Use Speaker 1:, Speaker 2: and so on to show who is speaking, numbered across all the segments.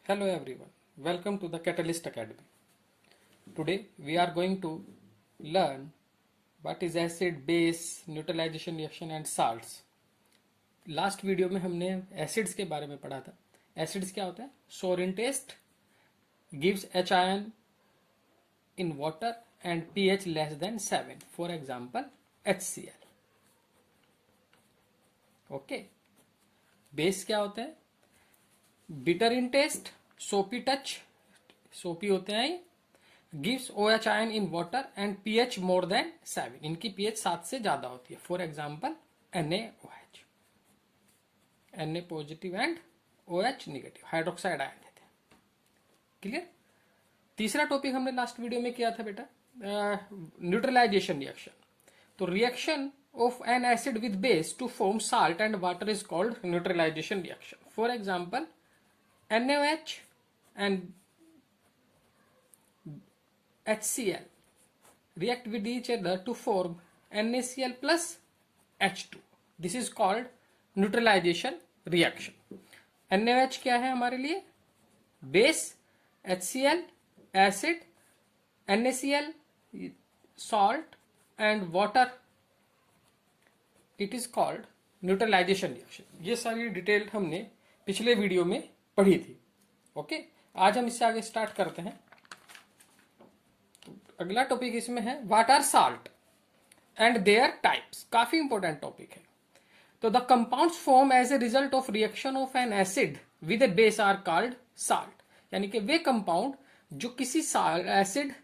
Speaker 1: Hello everyone, welcome to the Catalyst Academy. Today we are going to learn what is acid, base, neutralization reaction and salts. Last video में हमने acids के बारे में पढ़ा था. Acids क्या होता है? Sour in taste, gives H ion in water and pH less than 7. For example HCl. Okay. Base क्या होता है? Bitter in taste, soapy touch, soapy होते हैं, gives OH ion in water and pH more than 7. इनकी pH 7 से ज्यादा होती है. For example NaOH, Na positive and OH negative, hydroxide ion देते हैं. क्लियर? तीसरा टॉपिक हमने लास्ट वीडियो में किया था बेटा, न्यूट्रलाइजेशन रिएक्शन. तो reaction of an acid with base to form salt and water is called neutralization reaction. For example, NaOH and HCl react with each other to form NaCl plus H2. This is called neutralization reaction. NaOH क्या है हमारे लिए? Base, HCl acid, NaCl salt and water. It is called neutralisation reaction. ये सारी detail हमने पिछले video में पढ़ी थी. ओके, आज हम इससे आगे स्टार्ट करते हैं. तो अगला टॉपिक इसमें है what are salt and their types. काफी इंपॉर्टेंट टॉपिक है. तो the compounds form as a result of reaction of an acid with a base are called salt. यानी कि वे कंपाउंड जो किसी एसिड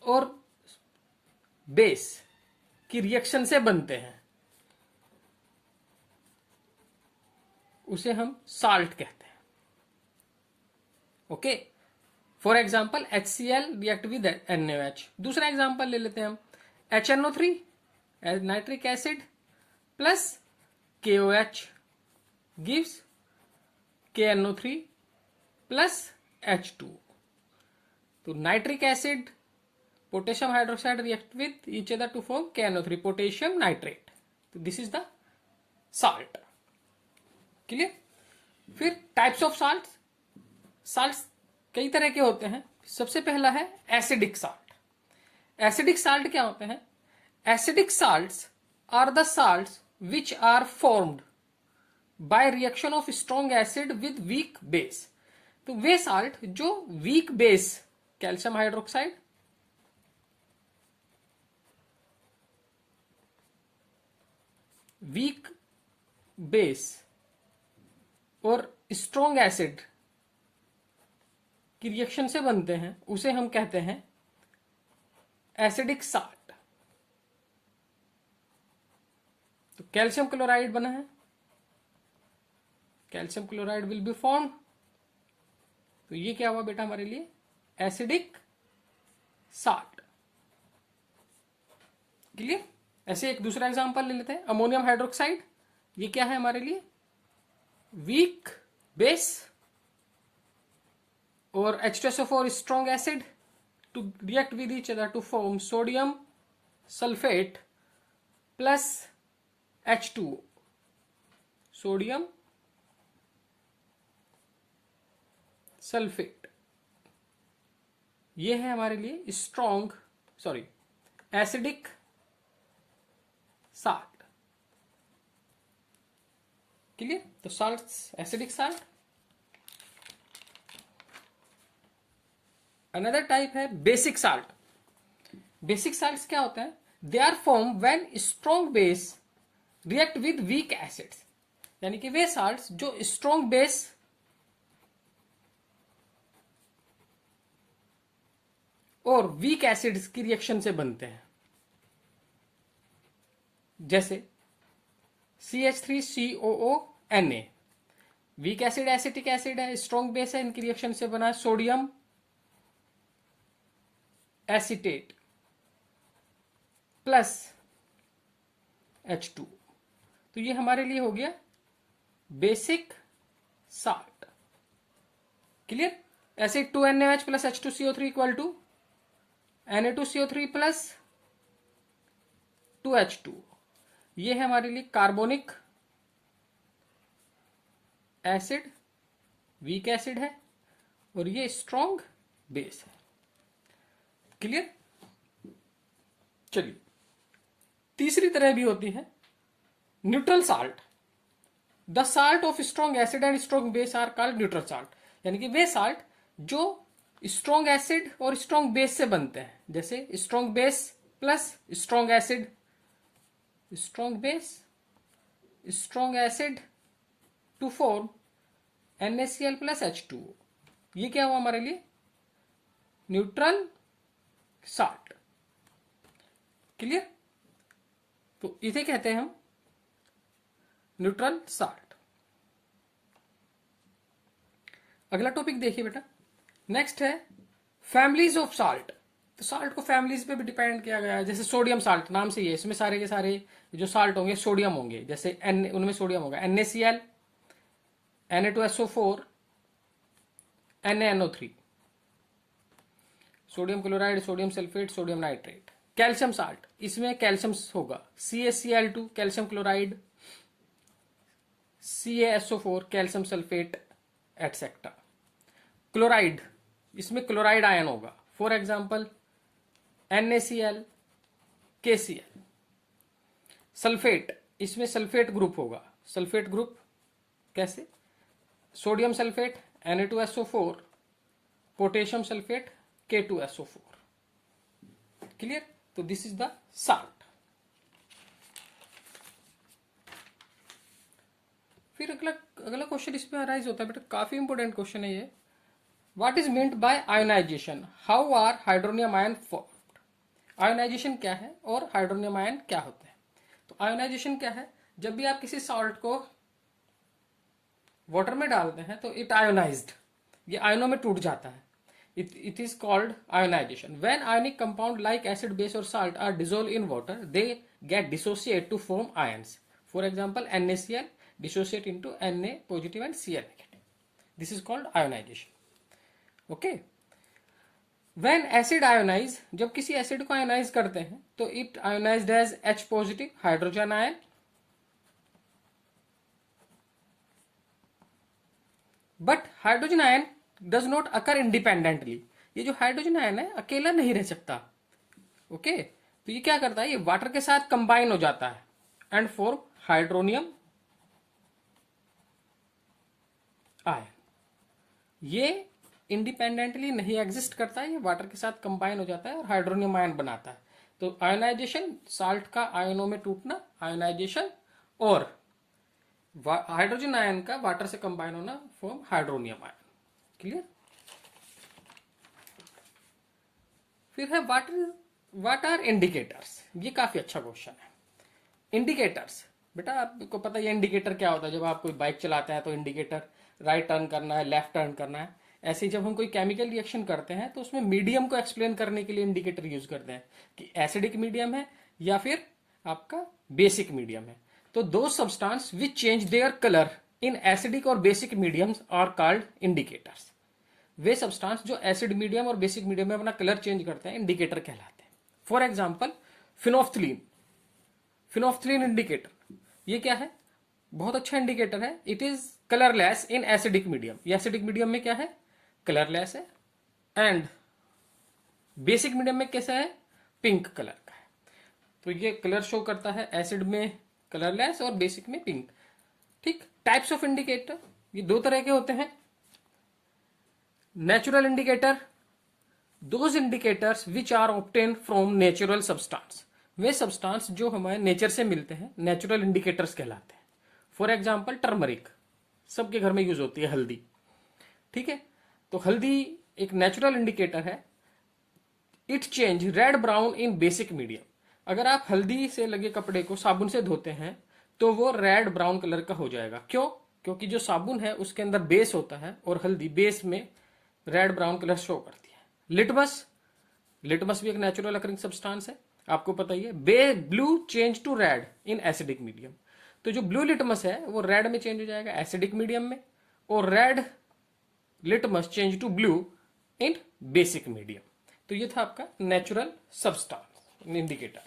Speaker 1: और बेस की रिएक्शन से बनते हैं उसे हम साल्ट कहते हैं. Okay. For example HCl react with NaOH. दूसरा एग्जाम्पल ले लेते हैं हम. HNO3 nitric acid plus KOH gives KNO3 plus H2. तो nitric acid, potassium hydroxide react with each other to form KNO3, potassium nitrate. तो this is the salt. Clear? फिर types of salt. Salt कई तरह के होते हैं. सबसे पहला है एसिडिक साल्ट. एसिडिक साल्ट क्या होते हैं? Acidic salts are the salts which are formed by reaction of strong acid with weak base. तो वे साल्ट जो weak base, calcium hydroxide, weak base और स्ट्रॉन्ग एसिड की रिएक्शन से बनते हैं, उसे हम कहते हैं एसिडिक साल्ट. तो कैल्शियम क्लोराइड बना है, calcium chloride will be form. तो ये क्या हुआ बेटा हमारे लिए? Acidic salt. क्लियर? ऐसे एक दूसरा एग्जांपल ले लेते हैं. अमोनियम हाइड्रोक्साइड, ये क्या है हमारे लिए? वीक बेस और H2SO4 strong acid to react with each other to form sodium sulphate plus H2O. Sodium sulphate, ये है हमारे लिए स्ट्रॉन्ग एसिडिक साल्ट. क्लियर? तो salts, acidic salt. Another type है बेसिक साल्ट. बेसिक साल्ट्स क्या होता है? They are form when strong base react with weak acids. यानी कि वे साल्ट्स जो स्ट्रॉन्ग बेस और वीक एसिड्स की रिएक्शन से बनते हैं. जैसे CH3COO Na, weak acid acetic acid है, स्ट्रॉन्ग बेस है, इनकी रिएक्शन से बना सोडियम एसिटेट प्लस H2. तो ये हमारे लिए हो गया बेसिक साल्ट. क्लियर? ऐसे 2NaOH plus H2CO3 equal to Na2CO3 plus 2H2. ये है हमारे लिए कार्बोनिक एसिड वीक एसिड है और ये स्ट्रॉन्ग बेस है। क्लियर? चलिए, तीसरी तरह भी होती है neutral salt. The salt of strong acid and strong base are called neutral salt, यानी कि वे साल्ट जो स्ट्रॉन्ग एसिड और स्ट्रॉन्ग बेस से बनते हैं, जैसे strong base plus strong acid, strong base strong acid to form NaCl plus H2O। ये क्या हुआ हमारे लिए? Neutral salt. क्लियर? तो इसे कहते हैं हम न्यूट्रल साल्ट। अगला टॉपिक देखिए बेटा, नेक्स्ट है फैमिलीज ऑफ साल्ट। तो साल्ट को फैमिलीज पे भी डिपेंड किया गया है। जैसे सोडियम साल्ट, नाम से ही है, इसमें सारे के सारे जो साल्ट होंगे सोडियम होंगे। जैसे उनमें सोडियम होगा NaCl, Na2SO4, NaNO3, sodium chloride, sodium sulphate, sodium nitrate. Calcium salt, इसमें कैल्शियम होगा CaCl2, calcium chloride, CaSO4, calcium sulphate etcetera. Chloride, इसमें क्लोराइड आयन होगा, for example NaCl, KCl। Sulphate, इसमें सल्फेट ग्रुप होगा। सल्फेट ग्रुप कैसे? Sodium sulphate Na2SO4, potassium sulphate K2SO4। Clear? तो this is the salt. फिर अगला question इसमें arise होता है बेटा, काफी इंपोर्टेंट क्वेश्चन है ये। What is meant by ionisation? How are hydronium ion formed? Ionisation क्या है और हाइड्रोनियम आयन क्या होते हैं? तो आयोनाइजेशन क्या है? जब भी आप किसी सॉल्ट को वाटर में डालते हैं तो इट आयोनाइज्ड, ये आयनों में टूट जाता है। It is called ionisation. When ionic compound like acid, base और salt are dissolve in water, they get dissociate to form ions. For example NaCl dissociate into Na positive and Cl negative. This is called ionization. Okay. When acid ionize, जब किसी acid को ionise करते हैं तो it ionised as H positive hydrogen ion, but hydrogen ion does not occur independently. ये जो hydrogen ion है अकेला नहीं रह सकता। ओके, तो ये क्या करता है? ये वाटर के साथ कंबाइन हो जाता है एंड फॉर्म हाइड्रोनियम आयन। ये इंडिपेंडेंटली नहीं एग्जिस्ट करता है, ये वाटर के साथ कंबाइन हो जाता है और हाइड्रोनियम आयन बनाता है। तो आयोनाइजेशन, साल्ट का आयनों में टूटना आयोनाइजेशन, और हाइड्रोजन आयन का वाटर से कंबाइन होना फॉर्म हाइड्रोनियम आयन। क्लियर? फिर है व्हाट आर इंडिकेटर्स। ये काफी अच्छा क्वेश्चन है। इंडिकेटर्स, बेटा आपको पता है इंडिकेटर क्या होता है? जब आप कोई बाइक चलाते हैं तो इंडिकेटर राइट टर्न करना है, लेफ्ट टर्न करना है। ऐसे ही जब हम कोई केमिकल रिएक्शन करते हैं तो उसमें मीडियम को एक्सप्लेन करने के लिए इंडिकेटर यूज करते हैं कि एसिडिक मीडियम है या फिर आपका बेसिक मीडियम है। तो दो substance which change their colour in acidic और basic mediums are called indicators. वे सब्सटेंस जो एसिड मीडियम और बेसिक मीडियम में अपना कलर चेंज करते हैं इंडिकेटर कहलाते हैं। For example phenolphthalein, phenolphthalein indicator, ये क्या है? बहुत अच्छा इंडिकेटर है। It is colourless in acidic medium. ये एसिडिक मीडियम में क्या है? कलरलेस है। एंड बेसिक मीडियम में कैसा है? पिंक कलर का है। तो ये कलर शो करता है एसिड में कलरलेस और बेसिक में पिंक। ठीक। टाइप्स ऑफ इंडिकेटर, ये दो तरह के होते हैं। Natural indicator, those indicators which are obtain from natural substance. वे सब्सटेंस जो हमारे नेचर से मिलते हैं नेचुरल इंडिकेटर्स कहलाते हैं। फॉर एग्जाम्पल टर्मरिक, सबके घर में यूज होती है हल्दी। ठीक है, तो हल्दी एक नेचुरल इंडिकेटर है। It change red brown in basic medium. अगर आप हल्दी से लगे कपड़े को साबुन से धोते हैं तो वो रेड ब्राउन कलर का हो जाएगा। क्यों? क्योंकि जो साबुन है उसके अंदर बेस होता है और हल्दी बेस में रेड ब्राउन कलर शो करती है। लिटमस, लिटमस भी एक नेचुरल अकरिंग सब्सटेंस है, आपको पता ही है। Blue change to red in acidic medium. तो जो ब्लू लिटमस है वो रेड में चेंज हो जाएगा एसिडिक मीडियम में, और red litmus change to blue in basic medium. तो ये था आपका नेचुरल सब्सटेंस इंडिकेटर।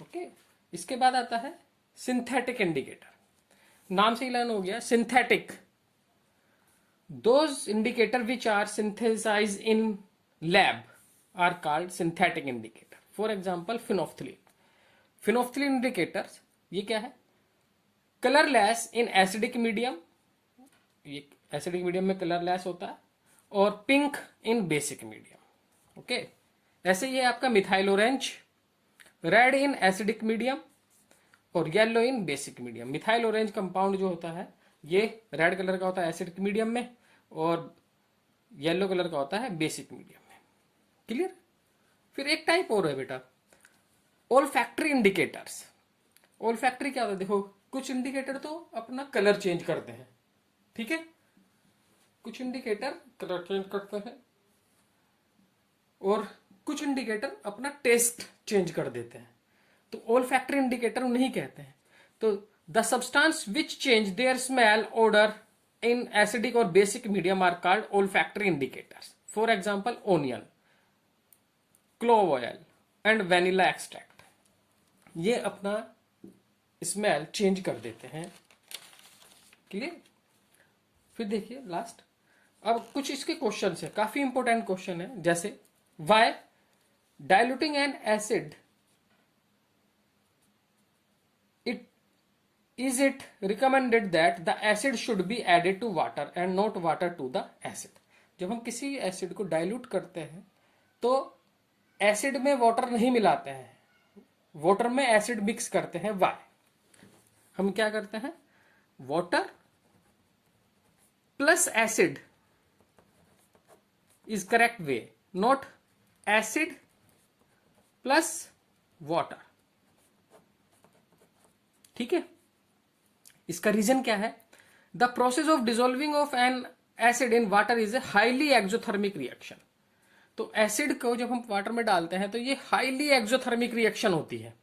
Speaker 1: ओके, इसके बाद आता है सिंथेटिक इंडिकेटर। नाम से ही लर्न हो गया synthetic. Those indicator which are synthesized in lab are called synthetic indicator. For example, phenolphthalein. Phenolphthalein indicators ये क्या है? कलरलेस इन एसिडिक मीडियम, ये एसिडिक मीडियम में कलरलेस होता है, और pink in basic medium. Okay, ऐसे ये आपका methyl orange, red in acidic medium और yellow in basic medium. Methyl orange compound जो होता है ये रेड कलर का होता है एसिडिक मीडियम में, और येलो कलर का होता है बेसिक मीडियम में. क्लियर? फिर एक टाइप और है बेटा, ओल्फैक्टरी इंडिकेटर्स. ओल्फैक्टरी क्या होता है? देखो, कुछ इंडिकेटर तो अपना कलर चेंज करते हैं, ठीक है, कुछ इंडिकेटर कलर चेंज करते हैं, और कुछ इंडिकेटर अपना टेस्ट चेंज कर देते हैं. तो ओल्फैक्टरी इंडिकेटर उन्हीं कहते हैं. तो the substance which change their smell odour in acidic और basic medium are called olfactory indicators. For example, onion, clove oil and vanilla extract, ये अपना स्मेल चेंज कर देते हैं. क्लियर? फिर देखिए लास्ट, अब कुछ इसके क्वेश्चन है, काफी इंपॉर्टेंट क्वेश्चन है. जैसे, why diluting an acid it recommended that the acid should be added to water and not water to the acid. जब हम किसी एसिड को डाइल्यूट करते हैं तो एसिड में वाटर नहीं मिलाते हैं, वाटर में एसिड मिक्स करते हैं. वाई? हम क्या करते हैं? Water plus acid is correct way, not acid plus water. ठीक है? इसका रीजन क्या है? The process of dissolving of an acid in water is a highly exothermic reaction. तो एसिड को जब हम वाटर में डालते हैं तो ये हाईली एक्सोथर्मिक रिएक्शन होती है.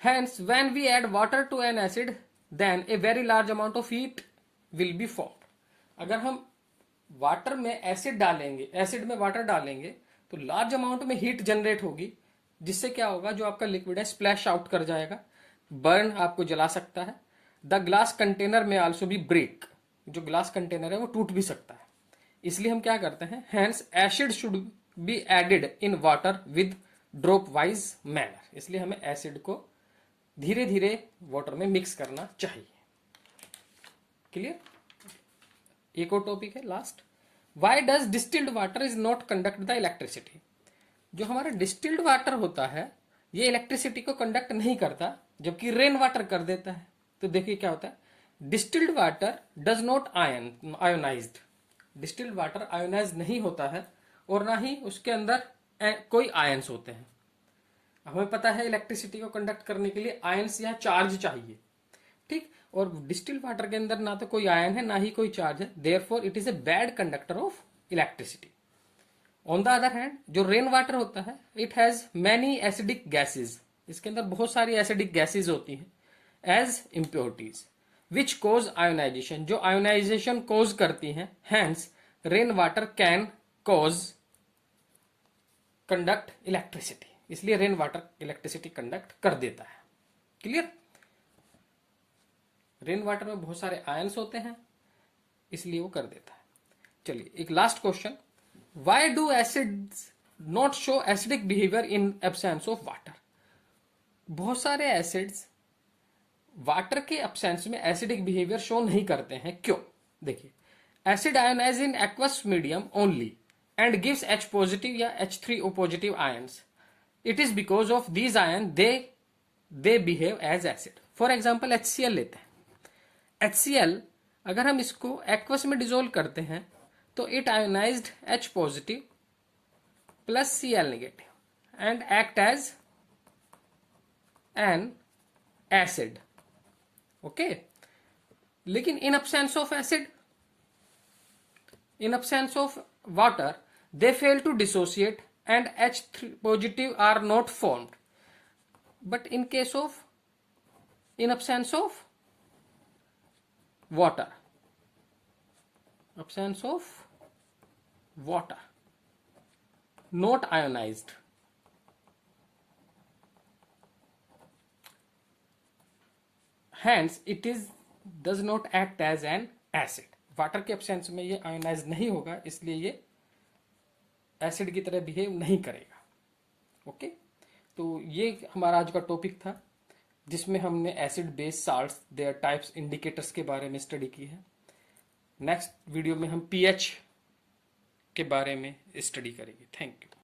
Speaker 1: Hence, when we add water to an acid, then a very large amount of heat will be formed. अगर हम वाटर में एसिड डालेंगे, एसिड में वाटर डालेंगे, तो लार्ज अमाउंट में हीट जनरेट होगी, जिससे क्या होगा, जो आपका लिक्विड है स्प्लैश आउट कर जाएगा, बर्न आपको जला सकता है. द ग्लास कंटेनर में आल्सो बी ब्रेक, जो ग्लास कंटेनर है वो टूट भी सकता है. इसलिए हम क्या करते हैं? Hence acid should be added in water with dropwise manner. इसलिए हमें एसिड को धीरे धीरे वाटर में मिक्स करना चाहिए. क्लियर? एक और टॉपिक है last, why does distilled water is not conduct the electricity. जो हमारा डिस्टिल्ड वाटर होता है ये इलेक्ट्रिसिटी को कंडक्ट नहीं करता, जबकि रेन वाटर कर देता है. तो देखिए क्या होता है, distilled water does not ionised. Distilled water ionise नहीं होता है, और ना ही उसके अंदर कोई आयंस होते हैं. हमें पता है इलेक्ट्रिसिटी को कंडक्ट करने के लिए आयंस या चार्ज चाहिए, ठीक, और डिस्टिल्ड वाटर के अंदर ना तो कोई आयन है ना ही कोई चार्ज है. Therefore it is a bad conductor of electricity. On the other hand, जो रेन वाटर होता है it has many acidic gases. इसके अंदर बहुत सारी एसिडिक गैसेज होती हैं as impurities which cause ionisation, जो आयोनाइजेशन कोज करती हैं. Hence rain water can cause conduct electricity. इसलिए रेन वाटर इलेक्ट्रिसिटी कंडक्ट कर देता है. क्लियर? रेन वाटर में बहुत सारे आयंस होते हैं, इसलिए वो कर देता है. चलिए एक last question, why do acids not show acidic behaviour in absence of water. बहुत सारे एसिड्स वाटर के एब्सेंस में एसिडिक बिहेवियर शो नहीं करते हैं. क्यों? देखिए, acid ionise in aqueous medium only and gives H positive या H3O positive ions. It is because of these ions they behave as acid. For example, HCl लेते हैं. HCl अगर हम इसको एक्वस में डिजोल्व करते हैं तो it ionised H positive plus Cl negative and act as an acid. Okay, लेकिन in absence of acid, in absence of water, they fail to dissociate and H3 positive are not formed. But in case of, in absence of water, absence of water, not ionized, hence it is does not act as an acid. Water के absence में ये ionise नहीं होगा, इसलिए ये acid की तरह behave नहीं करेगा। ओके, तो ये हमारा आज का टॉपिक था, जिसमें हमने acid base salts there types indicators के बारे में स्टडी की है। नेक्स्ट वीडियो में हम पीएच के बारे में स्टडी करेंगे। Thank you.